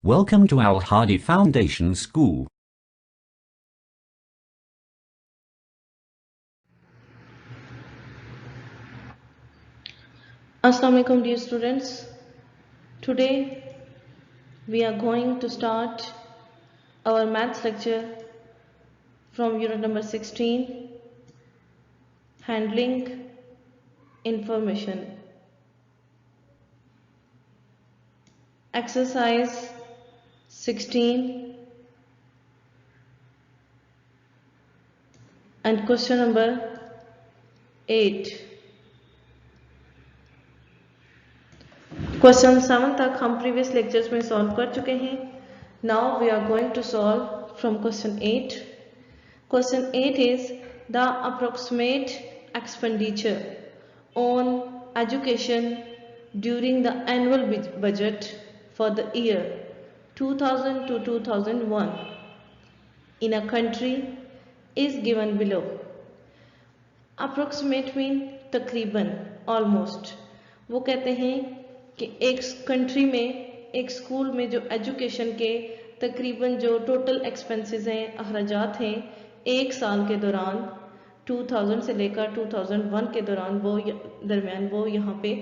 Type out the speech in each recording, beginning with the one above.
Welcome to Al Hadi Foundation School. Assalamu alaikum dear students. Today we are going to start our maths lecture from unit number 16, Handling Information. Exercise 16 and question number 8. Question 7 तक हम previous lectures में solve कर चुके हैं. Now we are going to solve from question 8. Question 8 is the approximate expenditure on education during the annual budget for the year 2000 to 2001 in a country is given below. Approximate mean तकरीबन, almost. वो कहते हैं कि एक country में, एक school में जो एजुकेशन के तकरीबन जो टोटल एक्सपेंसेस हैं, अखराजात हैं, एक साल के दौरान 2000 से लेकर 2001 के दौरान वो यहाँ पे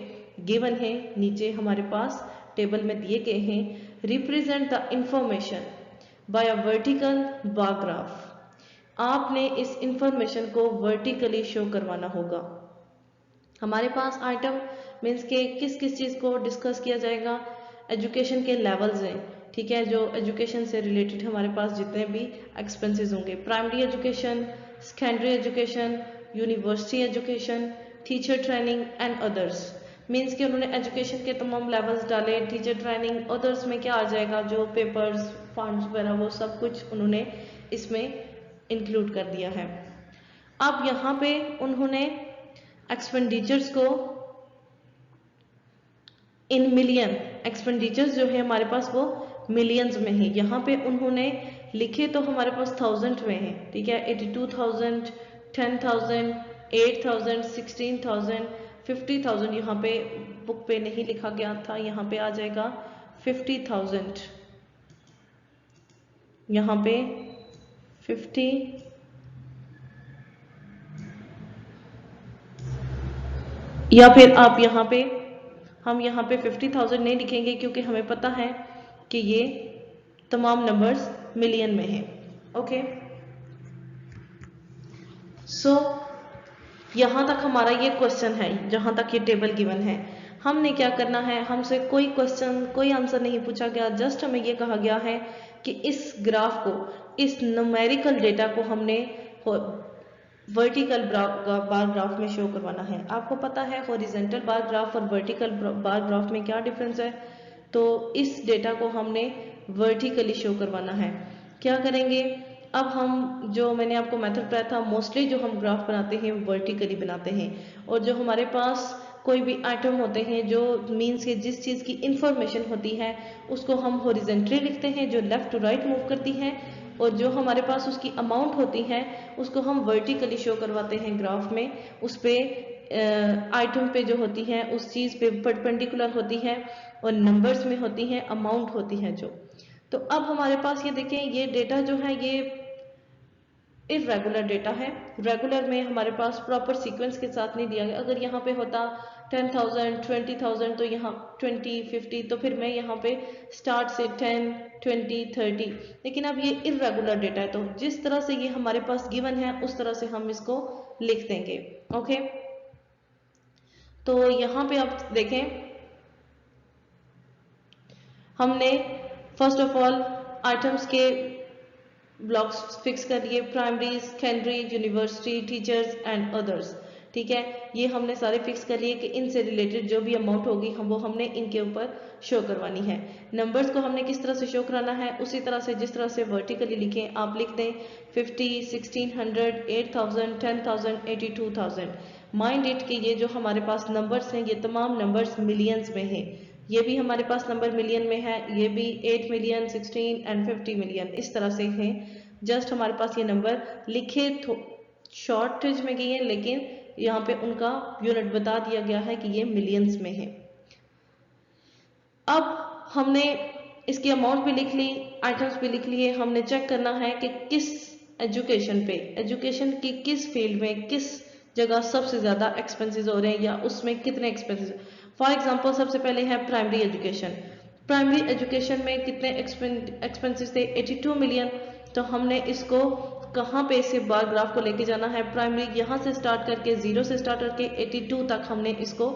गिवन है. नीचे हमारे पास टेबल में दिए गए हैं. Represent the information bye a vertical bar graph. आपने इस इंफॉर्मेशन को वर्टिकली शो करवाना होगा. हमारे पास आइटम मीन्स के किस किस चीज़ को डिस्कस किया जाएगा. एजुकेशन के लेवल्स हैं, ठीक है, जो एजुकेशन से रिलेटेड हमारे पास जितने भी एक्सपेंसेस होंगे. Primary education, secondary education, university education, teacher training and others. Means कि उन्होंने एजुकेशन के तमाम लेवल्स डाले. टीचर ट्रेनिंग, अदर्स में क्या आ जाएगा, जो पेपर्स, फंड्स वगैरह, वो सब कुछ उन्होंने इसमें इंक्लूड कर दिया है. अब यहाँ पे उन्होंने एक्सपेंडिचर्स को इन मिलियन, एक्सपेंडिचर्स जो है हमारे पास वो मिलियंस में है. यहाँ पे उन्होंने लिखे तो हमारे पास 1000 में है, ठीक है. 82,000, 10,000, 8,000, 16,000, 50,000 यहाँ पे बुक पे नहीं लिखा गया था. यहाँ पे आ जाएगा 50,000. यहाँ पे 50 या फिर आप यहाँ पे, हम यहाँ पे 50,000 नहीं लिखेंगे क्योंकि हमें पता है कि ये तमाम नंबर्स मिलियन में है. ओके, सो यहाँ तक हमारा ये क्वेश्चन है, जहाँ तक ये टेबल गिवन है. हमने क्या करना है, हमसे कोई क्वेश्चन, कोई आंसर नहीं पूछा गया. जस्ट हमें ये कहा गया है कि इस ग्राफ को, इस न्यूमेरिकल डेटा को हमने वर्टिकल बार ग्राफ में शो करवाना है. आपको पता है हॉरिजॉन्टल बार ग्राफ और वर्टिकल बार ग्राफ में क्या डिफरेंस है. तो इस डेटा को हमने वर्टिकली शो करवाना है. क्या करेंगे, अब हम, जो मैंने आपको मेथड बताया था, मोस्टली जो हम ग्राफ बनाते हैं वो वर्टिकली बनाते हैं. और जो हमारे पास कोई भी आइटम होते हैं, जो मीन्स के जिस चीज़ की इंफॉर्मेशन होती है, उसको हम हॉरिजॉन्टली लिखते हैं, जो लेफ्ट टू राइट मूव करती है. और जो हमारे पास उसकी अमाउंट होती है, उसको हम वर्टिकली शो करवाते हैं ग्राफ में. उस पे आइटम पे जो होती है, उस चीज़ पे परपेंडिकुलर होती है, और नंबर्स में होती है, अमाउंट होती है जो. तो अब हमारे पास ये देखें, ये डेटा जो है ये इर्रेगुलर डेटा है. रेगुलर में हमारे पास प्रॉपर सीक्वेंस के साथ नहीं दिया गया. अगर यहाँ पे होता 10,000, 20,000, तो यहाँ 20, 50, तो फिर मैं यहाँ पे स्टार्ट से 10, 20, 30. लेकिन अब ये इर्रेगुलर डेटा है, तो जिस तरह से ये हमारे पास गिवन है उस तरह से हम इसको लिख देंगे. ओके, तो यहाँ पे आप देखें, हमने फर्स्ट ऑफ ऑल आइटम्स के ब्लॉक्स फिक्स कर लिए. Primary, secondary, university, teachers and others, ठीक है. ये हमने सारे फिक्स कर लिए कि इनसे रिलेटेड जो भी अमाउंट होगी वो हमने इनके ऊपर शो करवानी है. नंबर्स को हमने किस तरह से शो कराना है, उसी तरह से जिस तरह से वर्टिकली लिखें. आप लिख दें 50, 1600, 8000, 10,000, 82,000. माइंड इट कि ये जो हमारे पास नंबर्स हैं, ये तमाम नंबर्स मिलियंस में हैं. ये भी हमारे पास नंबर मिलियन में है, ये भी 8 मिलियन, 16 एंड 50 मिलियन, इस तरह से हैं. जस्ट हमारे पास ये नंबर लिखे शॉर्टेज में गई है, लेकिन यहाँ पे उनका यूनिट बता दिया गया है कि ये मिलियंस में है. अब हमने इसकी अमाउंट भी लिख ली, आइटम्स भी लिख लिए। हमने चेक करना है कि किस एजुकेशन पे, एजुकेशन की किस फील्ड में, किस जगह सबसे ज़्यादा एक्सपेंसेस हो रहे हैं या उसमें कितने एक्सपेंसेस। फॉर एग्जांपल सबसे पहले है प्राइमरी एजुकेशन। प्राइमरी एजुकेशन में कितने एक्सपेंसेस थे, 82 मिलियन। तो हमने इसको कहाँ पे से बार ग्राफ को लेके जाना है, प्राइमरी यहाँ से स्टार्ट करके 0 से स्टार्ट करके 82 तक हमने इसको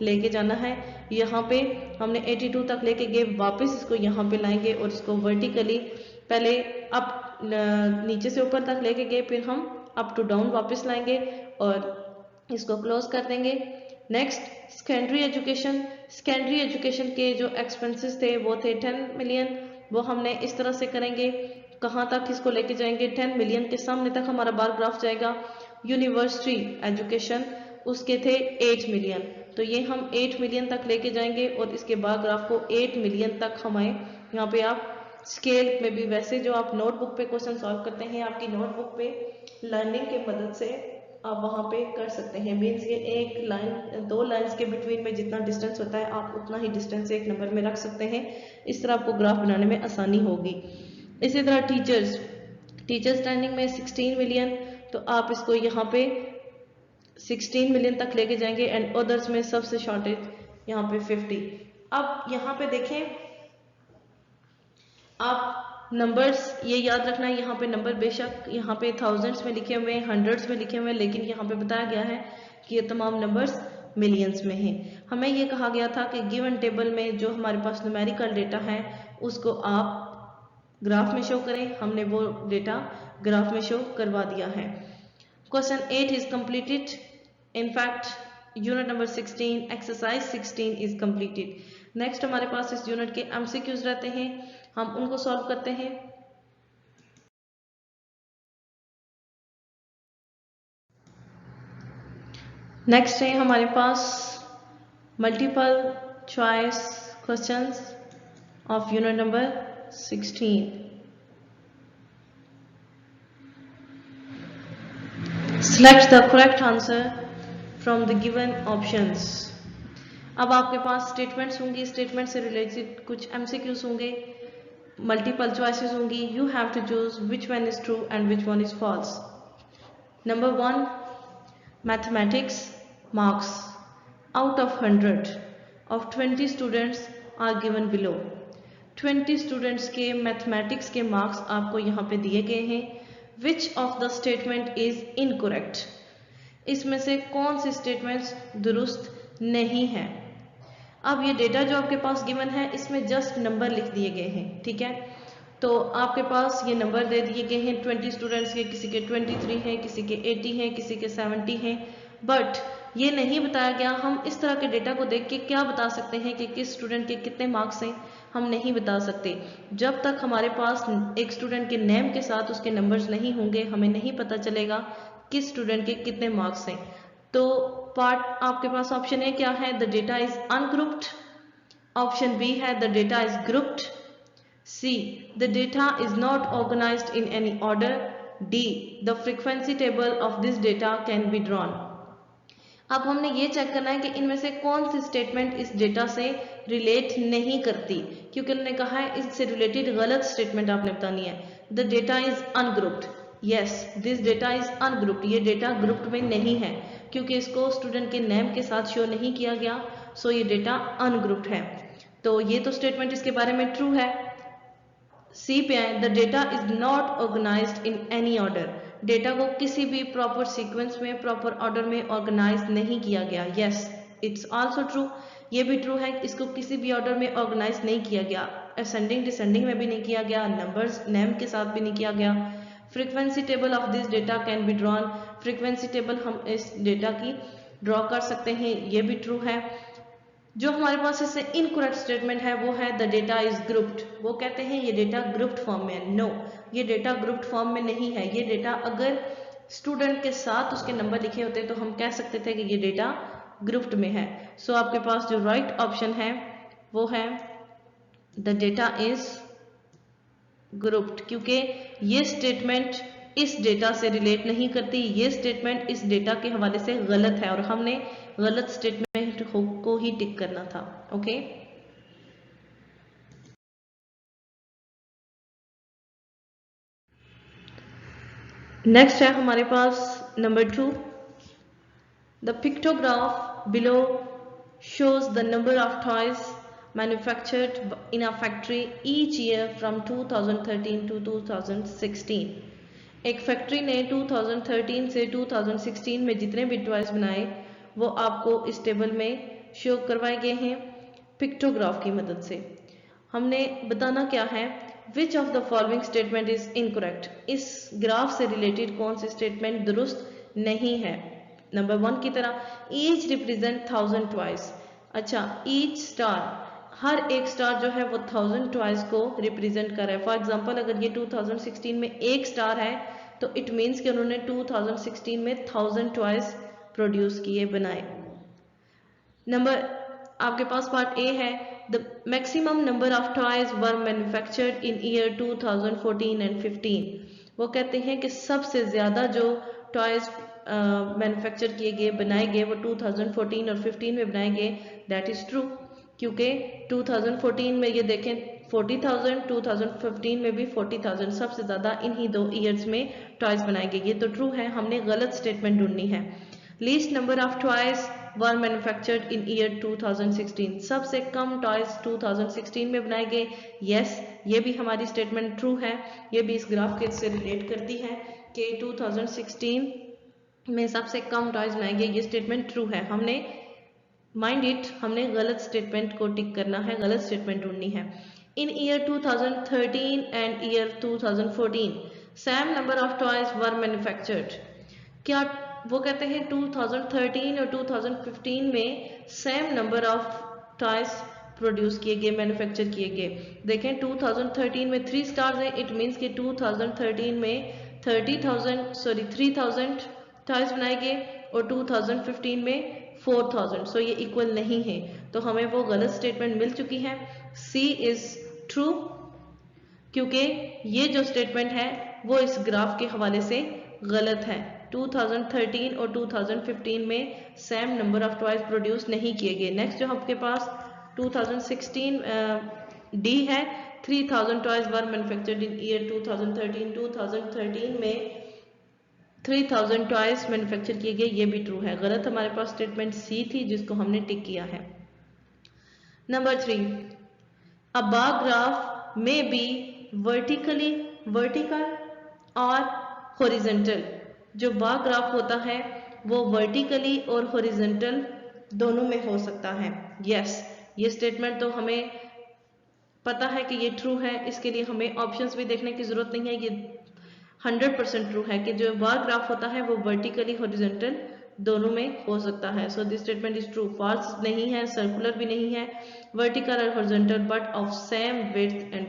लेके जाना है। यहाँ पे हमने 82 तक लेके गए, वापस इसको यहाँ पे लाएंगे और इसको वर्टिकली पहले अप नीचे से ऊपर तक लेके गए, फिर हम अप टू डाउन वापस लाएंगे और इसको क्लोज कर देंगे। Next secondary education. Secondary education के जो एक्सपेंसेस थे वो थे 10 मिलियन। वो हमने इस तरह से करेंगे, कहाँ तक इसको लेके जाएंगे, 10 मिलियन के सामने तक हमारा बार ग्राफ जाएगा। यूनिवर्सिटी एजुकेशन उसके थे 8 मिलियन, तो ये हम 8 मिलियन तक लेके जाएंगे और इसके बार ग्राफ को 8 मिलियन तक हमें यहाँ पे आप स्केल में भी, वैसे जो आप नोटबुक पे क्वेश्चन सॉल्व करते हैं आपकी नोटबुक पे लर्निंग की मदद से आप वहाँ पे कर सकते हैं। मीन्स ये एक लाइन, दो लाइंस के बिटवीन में जितना डिस्टेंस होता है आप उतना ही डिस्टेंस एक नंबर में रख सकते हैं। इस तरह आपको ग्राफ बनाने में आसानी होगी। इसी तरह टीचर्स ट्रेनिंग में 16 मिलियन, तो आप इसको यहाँ पे 16 मिलियन तक लेके जाएंगे। एंड अदर्स में सबसे शॉर्टेज यहाँ पे 50। अब यहाँ पे देखें आप नंबर्स, ये याद रखना है यहाँ पे नंबर बेशक यहाँ पे थाउजेंड्स में लिखे हुए हैं, हंड्रेड्स में लिखे हुए हैं, लेकिन यहाँ पे बताया गया है कि ये तमाम नंबर्स मिलियंस में हैं। हमें ये कहा गया था कि गिवन टेबल में जो हमारे पास न्यूमेरिकल डेटा है उसको आप ग्राफ में शो करें। हमने वो डेटा ग्राफ में शो करवा दिया है। Question 8 is completed. In fact unit number 16 exercise 16 is completed. Next हमारे पास इस यूनिट के एमसीक्यूज रहते हैं, हम उनको सॉल्व करते हैं। नेक्स्ट है हमारे पास multiple choice questions of unit number 16। Select the correct answer from the given options. अब आपके पास स्टेटमेंट्स होंगी, स्टेटमेंट से रिलेटेड कुछ एमसीक्यूज होंगे, मल्टीपल चॉइसेस होंगी। You have to choose which one is true and which one is false. Number 1, mathematics marks out of 100 of 20 students are given below। 20 students के mathematics के marks आपको यहाँ पे दिए गए हैं। Which of the statement is incorrect? इसमें से कौन सी स्टेटमेंट्स दुरुस्त नहीं है। अब ये डेटा जो आपके पास गिवन है इसमें जस्ट नंबर लिख दिए गए हैं, ठीक है। तो आपके पास ये नंबर दे दिए गए हैं 20 स्टूडेंट्स के, किसी के 23 हैं, किसी के 80 हैं, किसी के 70 हैं, बट ये नहीं बताया गया हम इस तरह के डेटा को देख के क्या बता सकते हैं कि किस स्टूडेंट के कितने मार्क्स हैं। हम नहीं बता सकते जब तक हमारे पास एक स्टूडेंट के नेम के साथ उसके नंबर्स नहीं होंगे, हमें नहीं पता चलेगा किस स्टूडेंट के कितने मार्क्स हैं। तो पार्ट आपके पास ऑप्शन ए क्या है, the data is ungrouped. Option B है the data is grouped. C, the data is not organised in any order. D, the frequency table of this data can be drawn. अब हमने ये check करना है कि इनमें से कौन सी स्टेटमेंट इस डेटा से रिलेट नहीं करती, क्योंकि उन्होंने कहा है इससे रिलेटेड गलत स्टेटमेंट आपने बतानी है। The data is ungrouped, yes this data is ungrouped, ये डेटा ग्रुप्ड में नहीं है क्योंकि इसको स्टूडेंट के नेम के साथ शो नहीं किया गया, सो ये डेटा अनग्रुप्ड है। तो ये तो स्टेटमेंट इसके बारे में ट्रू है। सी पे आए, the data is not organised in any order, data को किसी भी प्रॉपर सीक्वेंस में, प्रॉपर ऑर्डर में ऑर्गेनाइज नहीं किया गया। यस इट्स आल्सो ट्रू, ये भी ट्रू है, इसको किसी भी ऑर्डर में ऑर्गेनाइज नहीं किया गया, असेंडिंग डिसेंडिंग में भी नहीं किया गया, नंबर्स नेम के साथ भी नहीं किया गया। Frequency table of this data can be drawn, frequency table हम इस डेटा की ड्रॉ कर सकते हैं, ये भी ट्रू है। जो हमारे पास इससे इनकरेक्ट स्टेटमेंट है वो है द डेटा इज ग्रुप्ड। वो कहते हैं ये डेटा ग्रुप्ड फॉर्म में है। नो, ये डेटा ग्रुप्ड फॉर्म में नहीं है। ये डेटा अगर स्टूडेंट के साथ उसके नंबर लिखे होते तो हम कह सकते थे कि ये डेटा ग्रुप्ड में है। सो आपके पास जो राइट ऑप्शन है वो है द डेटा इज ग्रुप्ड, क्योंकि ये स्टेटमेंट इस डेटा से रिलेट नहीं करती, ये स्टेटमेंट इस डेटा के हवाले से गलत है और हमने गलत स्टेटमेंट को ही टिक करना था। ओके नेक्स्ट है हमारे पास number 2, the pictograph below shows the number of toys manufactured in a factory each year from 2013 to 2016। एक फैक्ट्री ने 2013 से 2016 में जितने भी टॉयज बनाए वो आपको इस टेबल में शो करवाए गए हैं पिक्टोग्राफ की मदद से। हमने बताना क्या है, which of the following statement is incorrect, इस ग्राफ से रिलेटेड कौन सी स्टेटमेंट दुरुस्त नहीं है। नंबर 1 की तरह ईच रिप्रेजेंट 1000 टॉयज। अच्छा, ईच स्टार, हर एक स्टार जो है वो 1000 टॉयज को रिप्रेजेंट कर रहा है। फॉर एग्जांपल अगर ये 2016 में एक स्टार है तो इट मीन्स कि उन्होंने 2016 में 1000 टॉयज प्रोड्यूस किए, बनाए। नंबर आपके पास पार्ट ए है, the maximum number of toys were manufactured in year 2014 and 15। वो कहते हैं कि सबसे ज्यादा जो टॉयज मैन्युफैक्चर किए गए, बनाए गए, वो 2014 और 15 में बनाए गए। दैट इज ट्रू, क्योंकि 2014 में ये देखें 40,000, 2015 में भी 40,000, सबसे ज्यादा इन्हीं 2 ईयर्स में टॉयज बनाए गए। ये तो ट्रू है, हमने गलत स्टेटमेंट ढूंढनी है। Least number of toys were manufactured in year 2016, सबसे कम टॉयज 2016 में बनाए गए। यस, ये भी हमारी स्टेटमेंट ट्रू है, ये भी इस ग्राफ के से रिलेट करती है कि 2016 में सबसे कम टॉयज बनाए गए। ये स्टेटमेंट ट्रू है, हमने माइंड इट, हमने गलत स्टेटमेंट को टिक करना है, गलत स्टेटमेंट ढूंढनी है। In year 2013 and year 2014 same number of toys were manufactured. क्या वो कहते हैं 2013 और 2015 में same number of toys produce किए गए, मैन्युफैक्चर किए गए। देखें 2013 में 3 स्टार्स हैं, इट मीन्स कि 2013 में 3000 टॉयज बनाए गए और 2015 में 4000। सो ये इक्वल नहीं है, तो हमें वो गलत स्टेटमेंट मिल चुकी है। सी इज ट्रू, क्योंकि ये जो स्टेटमेंट है वो इस ग्राफ के हवाले से गलत है। 2013 और 2015 में same number of toys produce नहीं किए गए। नेक्स्ट जो आपके पास 2016 डी है, 3000 toys were manufactured in year 2013। 2013 में 3000 टॉयज मैन्युफैक्चर किए गए, ये भी ट्रू है। गलत हमारे पास स्टेटमेंट सी थी जिसको हमने टिक किया है। नंबर 3, अ बार ग्राफ में बी वर्टिकल और हॉरिजॉन्टल। जो बार ग्राफ होता है वो वर्टिकली और हॉरिजॉन्टल दोनों में हो सकता है। यस, ये स्टेटमेंट तो हमें पता है कि ये ट्रू है, इसके लिए हमें ऑप्शंस भी देखने की जरूरत नहीं है। ये 100% ट्रू है कि जो बार ग्राफ होता है वो वर्टिकली हॉरिजॉन्टल दोनों में हो सकता है। So this statement is true. False नहीं है, सर्कुलर भी नहीं है, वर्टिकल और horizontal but of same width and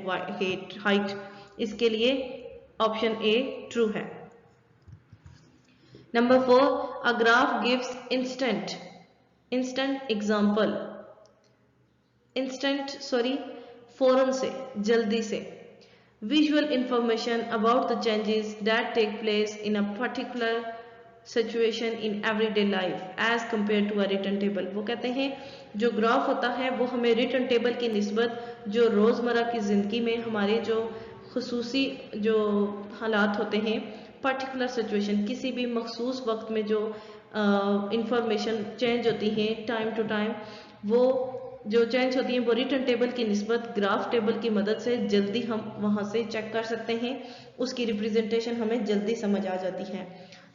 height. इसके लिए ऑप्शन ए ट्रू है। Number 4, a graph gives instant example. फौरन से, जल्दी से, visual information about the changes that take place in a particular situation in everyday life as compared to a written table। वो कहते हैं जो ग्राफ होता है वो हमें रिटन टेबल की निस्बत जो रोज़मर्रा की ज़िंदगी में हमारे जो खुसूसी जो हालात होते हैं, पर्टिकुलर सिचुएशन, किसी भी मखसूस वक्त में जो इंफॉर्मेशन चेंज होती है टाइम टू टाइम, वो जो चेंज होती है वो रिटन टेबल की निस्बत ग्राफ टेबल की मदद से जल्दी हम वहां से चेक कर सकते हैं, उसकी रिप्रेजेंटेशन हमें जल्दी समझ आ जाती है।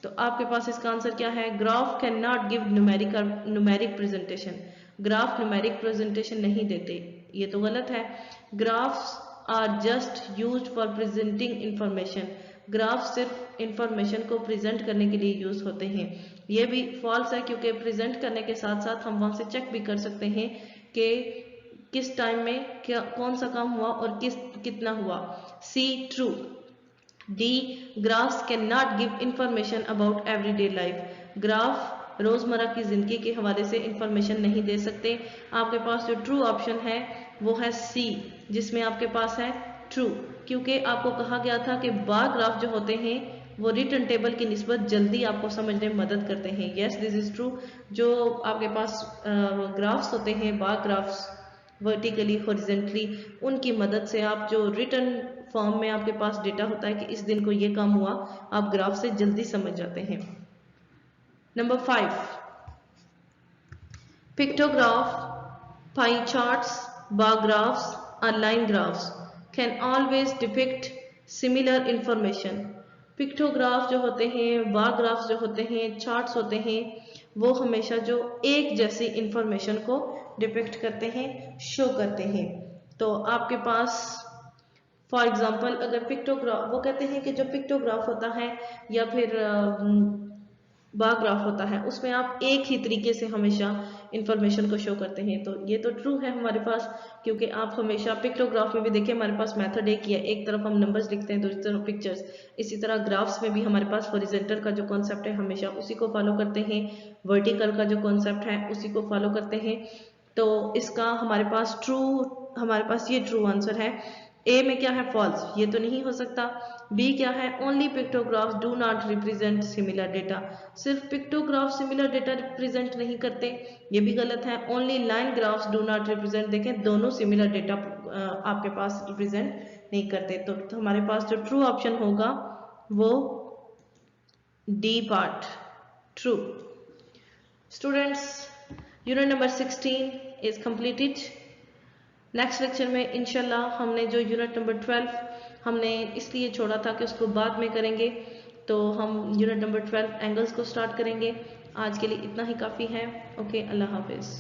तो आपके पास इसका आंसर क्या है? Graph can not give numeric presentation. Graph numeric presentation नहीं देते, ये तो गलत है। Graphs are just used for presenting information. Graph सिर्फ इंफॉर्मेशन को प्रेजेंट करने के लिए यूज होते हैं। ये भी फॉल्स है, क्योंकि प्रेजेंट करने के साथ साथ हम वहां से चेक भी कर सकते हैं कि किस टाइम में क्या कौन सा काम हुआ और कितना हुआ। C true. D, graphs can not give information about everyday life. Graph रोजमर्रा की जिंदगी के हवाले से इंफॉर्मेशन नहीं दे सकते। आपके पास जो ट्रू ऑप्शन है वो है सी, जिसमें आपके पास है ट्रू, क्योंकि आपको कहा गया था कि बार ग्राफ जो होते हैं वो रिटन टेबल की निस्बत जल्दी आपको समझने में मदद करते हैं। Yes, this is true. जो आपके पास ग्राफ्स होते हैं, बार ग्राफ्स, वर्टिकली, हॉरिजेंटली, उनकी मदद से आप जो रिटर्न फॉर्म में आपके पास डेटा होता है कि इस दिन को ये काम हुआ, आप ग्राफ से जल्दी समझ जाते हैं। Number 5, pictograph, pie charts, bar graphs और line graphs can always depict similar information. Pictograph जो होते हैं, बार ग्राफ्स जो होते हैं, चार्ट्स होते हैं, वो हमेशा जो एक जैसी इंफॉर्मेशन को डिपिक्ट करते हैं, शो करते हैं। तो आपके पास फॉर एग्जाम्पल अगर पिक्टोग्राफ, वो कहते हैं कि जो पिक्टोग्राफ होता है या फिर बार ग्राफ होता है, उसमें आप एक ही तरीके से हमेशा इंफॉर्मेशन को शो करते हैं। तो ये तो ट्रू है हमारे पास, क्योंकि आप हमेशा पिक्टोग्राफ में भी देखिए हमारे पास मेथड एक ही है, एक तरफ हम नंबर्स लिखते हैं, दूसरी तरफ पिक्चर्स। इसी तरह ग्राफ्स में भी हमारे पास हॉरिजॉन्टल का जो कॉन्सेप्ट है हमेशा उसी को फॉलो करते हैं, वर्टिकल का जो कॉन्सेप्ट है उसी को फॉलो करते हैं। तो इसका हमारे पास ये ट्रू आंसर है। ए में क्या है, फॉल्स, ये तो नहीं हो सकता। बी क्या है, only pictographs do not represent similar data, सिर्फ पिक्टोग्राफ सिमिलर डेटा रिप्रेजेंट नहीं करते, ये भी गलत है। Only line graphs do not represent, देखें दोनों सिमिलर डेटा आपके पास रिप्रेजेंट नहीं करते। तो हमारे पास जो ट्रू ऑप्शन होगा वो D part, true. Students, unit number 16 is completed. Next lecture में इंशाल्लाह हमने जो यूनिट नंबर 12 हमने इसलिए छोड़ा था कि उसको बाद में करेंगे, तो हम यूनिट नंबर 12 एंगल्स को स्टार्ट करेंगे। आज के लिए इतना ही काफ़ी है। ओके, अल्लाह हाफिज़।